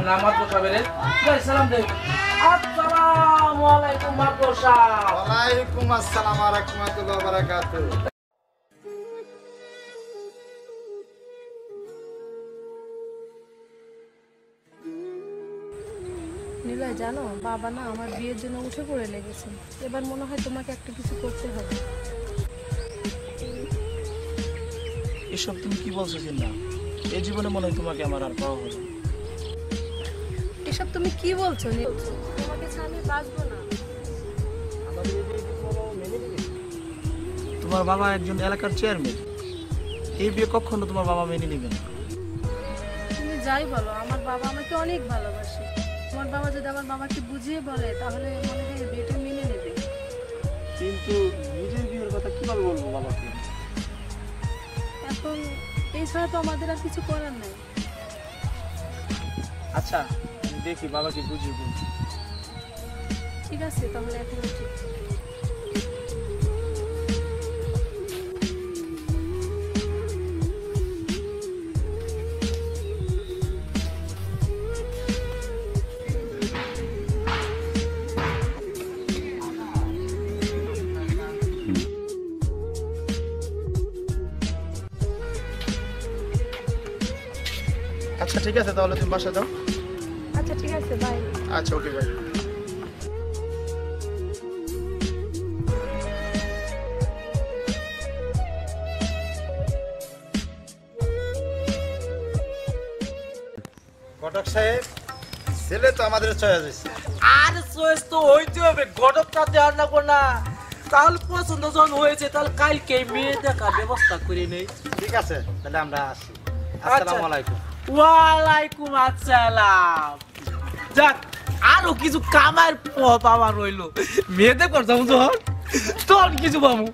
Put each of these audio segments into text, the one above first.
না মাত্র সাহেবের ভাই সালাম দেই আসসালামু আলাইকুম মাত্র সাহেব ওয়ালাইকুম আসসালাম ওয়া রাহমাতুল্লাহি ওয়া বারাকাতুহু নীলয় জানো বাবা না আমার বিয়ের জন্য উঠে পড়ে লেগেছে এবার মনে হয় তোমাকে একটা কিছু করতে হবে এসব তুমি কি বলছো জিন্না এই জীবনে মনে হয় তোমাকে আমার আর পাওয়া হলো এসব তুমি কি বলছো তোমাকে ছাড়া আমি বাঁচবো না তোমার বাবা একজন এলাকার চেয়ারম্যান এই বিয়ে কখনো তোমার বাবা মেনে নেবে না তুমি যাই বলো আমার বাবা আমাকে অনেক ভালোবাসে আমার বাবা যদি আমার বাবাকে বুঝিয়ে বলে তাহলে মনে হয় বিয়েটা মেনে নেবে কিন্তু নিজের বিয়ের কথা কিভাবে বলবো বাবাকে এখন এই ছাড়া তো আমাদের আর কিছু করার নেই আচ্ছা আমি দেখি বাবাকে বুঝিয়ে বলছি ঠিক আছে তাহলে এখন উঠি আচ্ছা ঠিক আছে তাহলে তুমি বাসা যাও আচ্ছা ঠিক আছে বাই আচ্ছা ওকে বাই ঘটক সাহেব ছেলে তো আমাদের চয়েস হয়েছে আর চয়েস তো হইতে হবে ঘটকটা দেওয়ার না না তাহলে পছন্দ যখন হয়েছে তাহলে কালকে মেয়ে দেখা ব্যবস্থা করে নেই ঠিক আছে তাহলে আমরা আসি আসসালামু আলাইকুম ওয়ালাইকুম আসসালাম যাক আরো কিছু কামার পাওয়া রইলো মেয়েদের করতাম যখন তখন কিছু পাবো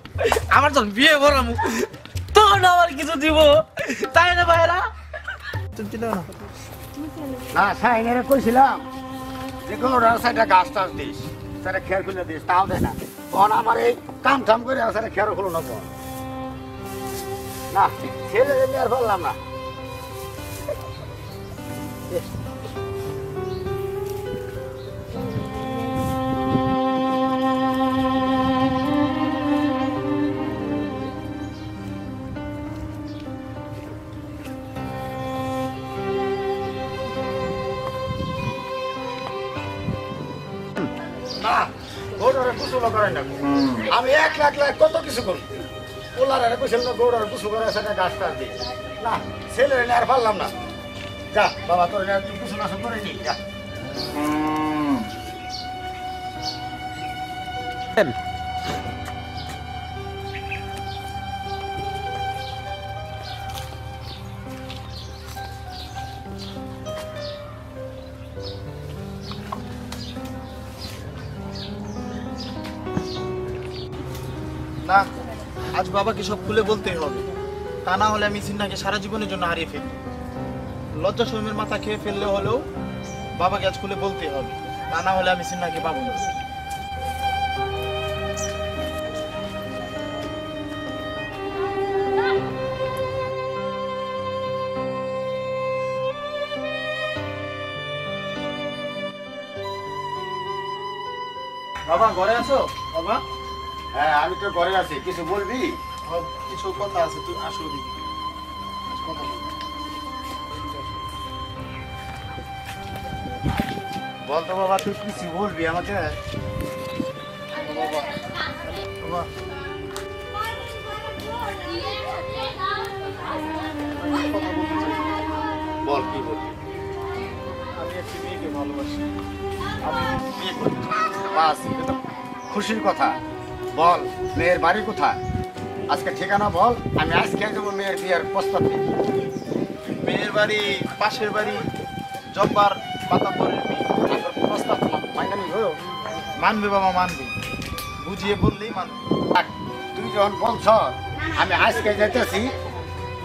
আমার যখন বিয়ে করামু তখন আবার কিছু দিব তাই না ভাইরা তুমি না না সাইনেরে কইছিলাম যে কোনো রাস্তাটা গাছ টাছ দিস সেটা খেয়ার খুলে দিস তাও দেয় না তখন আমার এই কাম টাম করে সেটা খেয়ারও খুলো না না ছেলে আর বললাম না আমি এক লাখ লাখ কত কিছু করি ওলার কইছিল না গৌড়ার কুসু করে সেটা গাছ টাছ দিই না ছেলে আর পারলাম না যা বাবা তোর কুসু নাশ করে নি যা না আজ বাবাকে সব খুলে বলতেই হবে তা না হলে আমি সিন্নাকে সারা জীবনের জন্য হারিয়ে ফেলবো লজ্জা শর্মের মাথা খেয়ে ফেললে হলেও বাবাকে আজ খুলে বলতেই হবে তা না হলে আমি সিন্নাকে পাবো না বাবা ঘরে আছো বাবা হ্যাঁ আমি তো ঘরে আছি কিছু বলবি কিছু কথা আছে তুই আসো দিকে বল তো বাবা তুই কিছু বলবি আমাকে বাবা বল কি বলবি আমি একটি মেয়েকে ভালোবাসি আমি বিয়ে করতে বাস এটা তো খুশির কথা বল মেয়ের বাড়ি কোথায় আজকে ঠিকানা বল আমি আজকে যাবো মেয়ের বিয়ের প্রস্তাব দিই মেয়ের বাড়ি পাশের বাড়ি জব্বার পাতাপুরের মেয়ে প্রস্তাব মাইনা নিব মানবে বাবা মানবে বুঝিয়ে বললেই মানবে তুই যখন বলছ আমি আজকে যেতেছি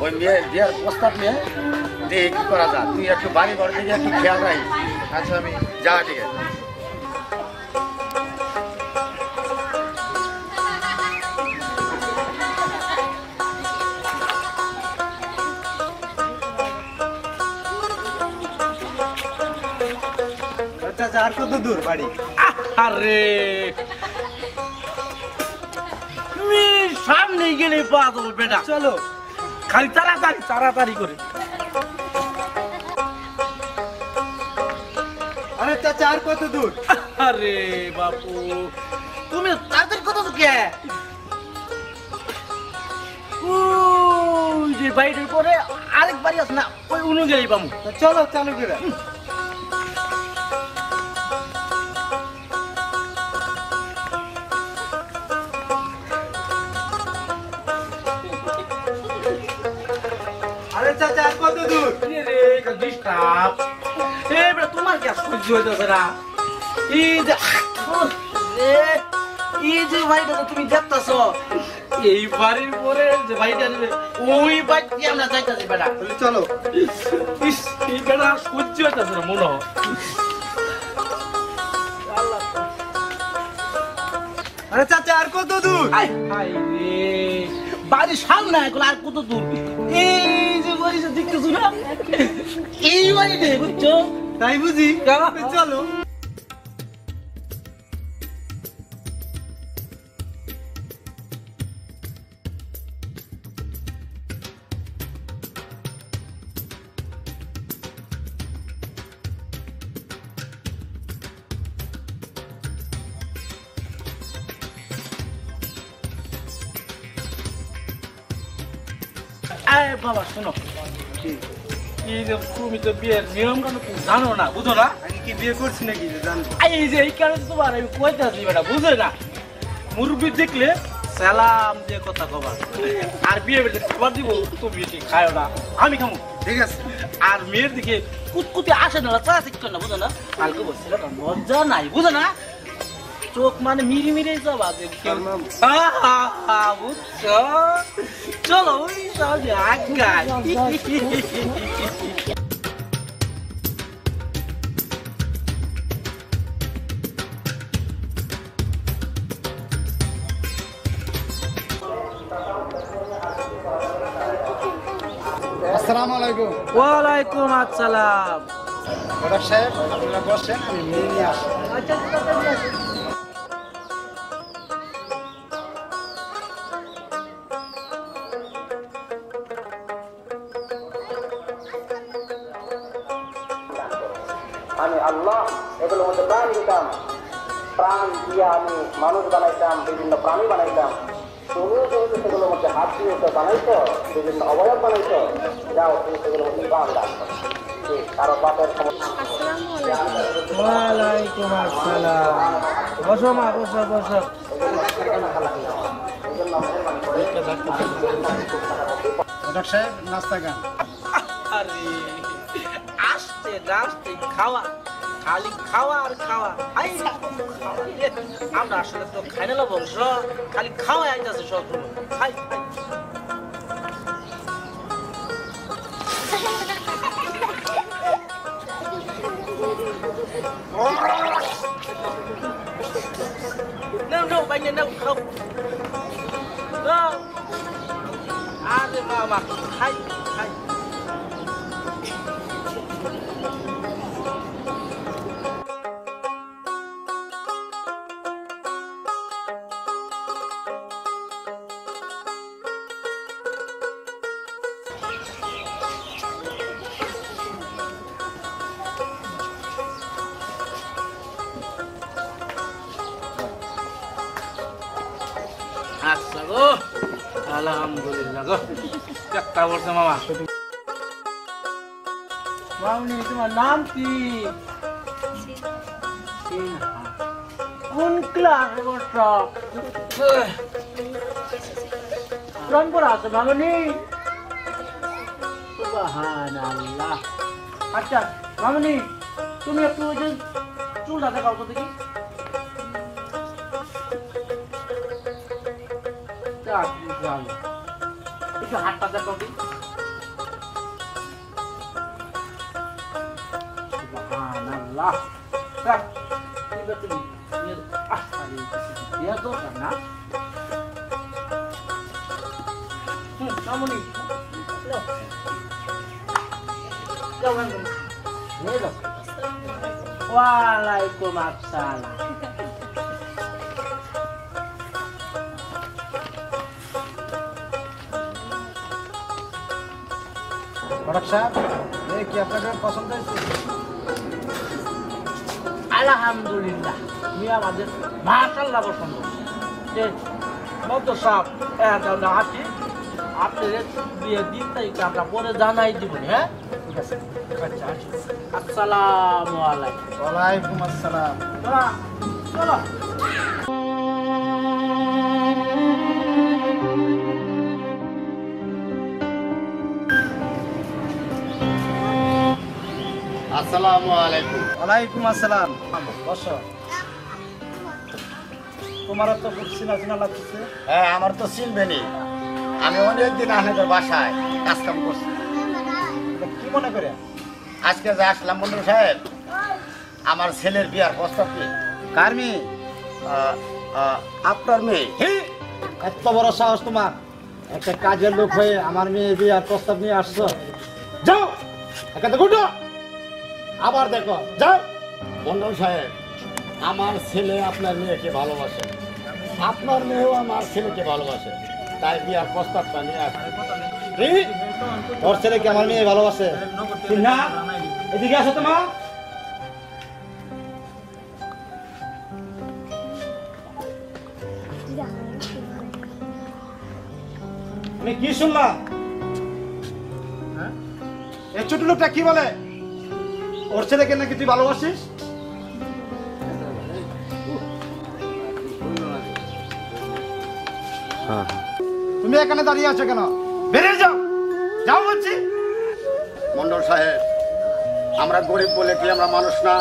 ওই মেয়ের বিয়ের প্রস্তাব নিয়ে দেখি কি করা যায় তুই একটু বাড়ি ঘর দিকে একটু খেয়াল রাখিস আচ্ছা আমি যা ঠিক আছে চাচা আর কত দূর বাড়ি? আরে তুমি সামনে গেলে পাওয়া যাবে বেটা, চলো। খালি তাড়াতাড়ি তাড়াতাড়ি করে। আরে চাচা আর কত দূর? আরে বাপু তুমি তাড়াতাড়ি কত দূর কে? ওই যে বাড়িটার পরে আরেক বাড়ি আছে না, ওই অনুযায়ী পাবো। চলো চালু করে। আরে চাচা আর কত দূর? রে ডিস্টার্ব এবারে তোমার কি সহ্য হইতেছে না? এই যে এই যে বাড়িটা তুমি দেখতেছ, এই বাড়ির পরে যে বাড়িটা নেবে ওই বাড়িতে আমরা যাইতেছি বেটা। চলো। ইস এই বেটা সহ্য হইতেছে না মনে হয়। আরে চাচা আর কত দূর? আয় হায় রে বাড়ির সামনে এখন আর কত দূর? এই যে বাড়িটা দেখতেছো না, এই বাড়িতে বুঝছো? তাই বুঝি? চলো। আরে বাবা শোনো, এই যে তুমি তো বিয়ের নিয়ম কানুন তুমি জানো না, বুঝো না? আমি কি বিয়ে করছি নাকি যে জানবো? এই যে এই কারণে তোমার আমি কইতে আছি বেটা, বুঝে না? মুরব্বি দেখলে সালাম দিয়ে কথা কবা, আর বিয়ে বেটে খাবার দিব তুমি এটি খাও না, আমি খাবো, ঠিক আছে। আর মেয়ের দিকে কুতকুতি আসে না, চা শিখতো না, বুঝো না? কালকে বলছিল মজা নাই, বুঝো না? চোখ মানে মিরি মিরি যাবা দেখি, বুঝছো? চলো ওই সহজে আজ্ঞায়। আসসালামু আলাইকুম। ওয়ালাইকুম আসসালাম। ওরা সাহেব আপনারা বসেন, আমি মেয়ে নিয়ে আসি। আমি আল্লাহ এগুলোর মধ্যে প্রাণ দিতাম, প্রাণ দিয়ে আমি মানুষ বানাইতাম, বিভিন্ন প্রাণী বানাইতাম। তুমিও যেহেতু সেগুলোর মধ্যে হাত দিয়ে বানাইছো, বিভিন্ন অবয়ব বানাইছো, যাও তুমি সেগুলোর মধ্যে প্রাণ রাখো। কারো বাপের সমস্যা। আসসালামু আলাইকুম। ওয়ালাইকুম আসসালাম। বসো মা, বসো বসো। ওরা সাহেব নাস্তা গান। আরে আসতে আসতে খাওয়া, খালি খাওয়া আর খাওয়া। হাই আমরা আসলে তো খাই না বংশ, খালি খাওয়া আইতাছে সব। খাই খাই। No, no, বাইরে নাও, খাও। No. আরে বাবা, খাই খাই। আচ্ছা গো, আলহামদুলিল্লাহ গো, চেষ্টা করছে মামা। মামনি তোমার নাম কি? কোন ক্লাসে বসছো? রংপুর আছে মামনি? সুবহানাল্লাহ। আচ্ছা মামনি, তুমি একটু ওই যে চুলটা দেখাও তো দেখি। একটু হাতটা দেখো কি। সুবহানাল্লাহ। দেখ, এবার তুমি নিয়ে যাও। আরে, দেয়া দরকার না। মামনি, নাও। যাও, নিয়ে যাও। ওয়ালাইকুম আসসালাম। কি আপনাদের পছন্দ হয়েছে? আলহামদুলিল্লাহ মেয়ে আমাদের মাশাআল্লাহ পছন্দ। মতো সব হাঁটি আপনাদের বিয়ে দিন তারিখে আমরা পরে জানাই দিব। হ্যাঁ ঠিক আছে। আচ্ছা আসসালামু আলাইকুম। ওয়ালাইকুম আসসালাম। চলো। আসসালামু আলাইকুম। ওয়ালাইকুম আসসালাম। বসো। তোমার তো খুব চিনা চিনা লাগতেছে। হ্যাঁ, আমার তো চিনবেনি। আমি অনেকদিন আপনাদের বাসায় কাজ কাম করছি। কি মনে করে আজকে যে আসলাম মন্ডল সাহেব, আমার ছেলের বিয়ার প্রস্তাব কি? কার মেয়ে? আপনার মেয়ে। এত বড় সাহস তোমার! একটা কাজের লোক হয়ে আমার মেয়ে বিয়ার প্রস্তাব নিয়ে আসছো? যাও এখান থেকে উঠো। আবার দেখো, যাও। মন্ডল সাহেব, আমার ছেলে আপনার মেয়েকে ভালোবাসে, আপনার মেয়েও আমার ছেলেকে ভালোবাসে, তাই বিয়ার প্রস্তাবটা নিয়ে আসে। তোর ছেলেকে আমার মেয়ে ভালোবাসে? না, এদিকে আসো তোমার। আমি কি শুনলাম? এই ছোট লোকটা কি বলে? ওর ছেলেকে নাকি তুই ভালোবাসিস? তুমি এখানে দাঁড়িয়ে আছো কেন? বেরিয়ে যাও, যাও বলছি। মন্ডল সাহেব, আমরা গরিব বলে কি আমরা মানুষ না?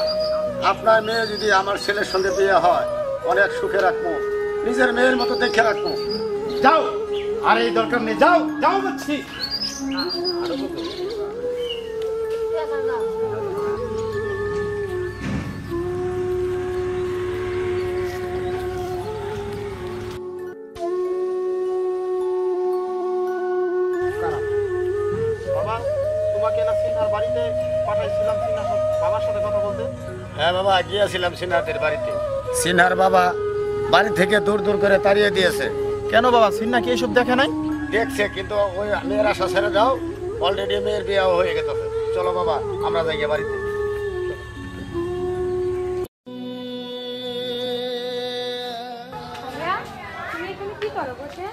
আপনার মেয়ে যদি আমার ছেলের সঙ্গে বিয়ে হয়, অনেক সুখে রাখবো, নিজের মেয়ের মতো দেখে রাখবো। যাও। আর এই দরকার নেই, যাও, যাও বলছি। বাবা, তোমাকে না সিনহার বাড়িতে পাঠাইছিলাম সিনহার বাবার সাথে কথা বলতে? হ্যাঁ বাবা, গিয়েছিলাম সিনহাদের বাড়িতে। সিনহার বাবা বাড়ি থেকে দূর দূর করে তাড়িয়ে দিয়েছে। কেন বাবা, সিনহা কি এসব দেখে নাই? দেখছে, কিন্তু ওই মেয়ের আশা ছেড়ে দাও, অলরেডি মেয়ের বিয়ে হয়ে গেছে। চলো বাবা, আমরা যাই বাড়িতে। তুমি এখানে কি করো বসে?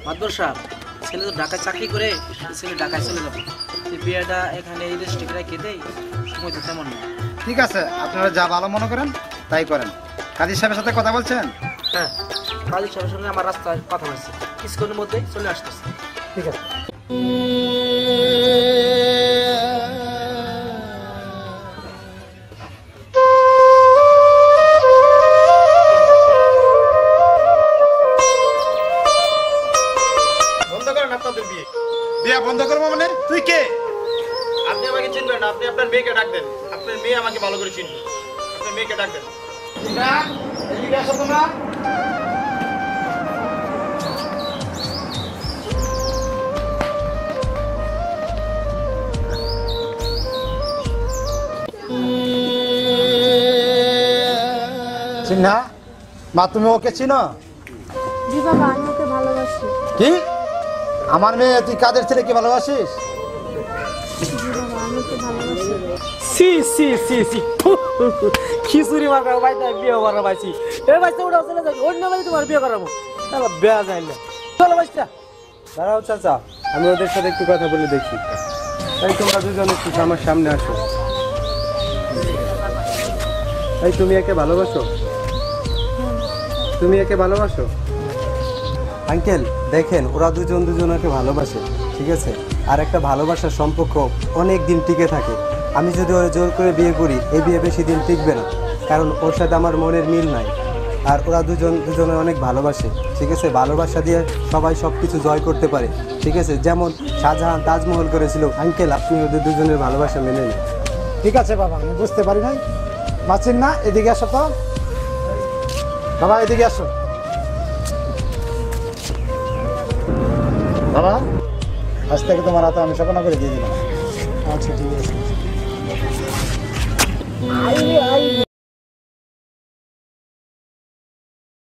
মাদবর সাহেব, ছেলে তো ঢাকায় চাকরি করে, ছেলে ঢাকায় চলে যাবে। বিয়েটা এখানে এই রেস্ট্রিক্ট রেখে দেয়, সময় তো তেমন না। ঠিক আছে, আপনারা যা ভালো মনে করেন তাই করেন। কাজী সাহেবের সাথে কথা বলছেন? হ্যাঁ, কাজী সাহেবের সঙ্গে আমার রাস্তায় কথা হয়েছে, কিছুক্ষণের মধ্যেই চলে আসতেছে। ঠিক আছে। বন্ধ করেন আপনাদের বিয়ে। বিয়ে বন্ধ করবো মানে? তুই কে? আপনি আমাকে চিনবেন না, আপনি আপনার মেয়েকে ডাক দেন। আপনার মেয়ে আমাকে ভালো করে চিনবে, আপনার মেয়েকে ডাক দেন। এদিকে আসো তোমরা। চিন্না মা, তুমি ওকে চিনো? জি বাবা, আমি ওকে ভালোবাসি। কি? আমার মেয়ে, তুই কাদের ছেলেকে ভালোবাসিস? জি বাবা, আমি ওকে ভালোবাসি। সি সি সি সি খিচুড়ি মার্কা বাড়িতে বিয়ে করা পাইছি। এই বাচ্চা ওটা চলে যাবে, অন্য বাড়ি তোমার বিয়ে করাবো। তাহলে বেয়া যায় না। চলো বাচ্চা। দাঁড়াও চাচা, আমি ওদের সাথে একটু কথা বলে দেখি। তাই তোমরা দুজন একটু আমার সামনে আসো। তাই তুমি একে ভালোবাসো? তুমি একে ভালোবাসো? আঙ্কেল দেখেন, ওরা দুজন দুজনকে ভালোবাসে, ঠিক আছে? আর একটা ভালোবাসার সম্পর্ক অনেক দিন টিকে থাকে। আমি যদি ওরা জোর করে বিয়ে করি, এই বিয়ে বেশি দিন টিকবে না। কারণ ওর সাথে আমার মনের মিল নাই। আর ওরা দুজনে অনেক ভালোবাসে, ঠিক আছে? ভালোবাসা দিয়ে সবাই সব কিছু জয় করতে পারে, ঠিক আছে? যেমন শাহজাহান তাজমহল করেছিল। আঙ্কেল, আপনি ওদের দুজনের ভালোবাসা মেনে নিন। ঠিক আছে বাবা, আমি বুঝতে পারি নাই। মাসিন না, এদিকে আসো তো বাবা, এদিকে আসো। বাবা, আজ থেকে তোমার হাতে আমি স্বপ্ন করে দিয়ে দিলাম। আচ্ছা, ঠিক আছে।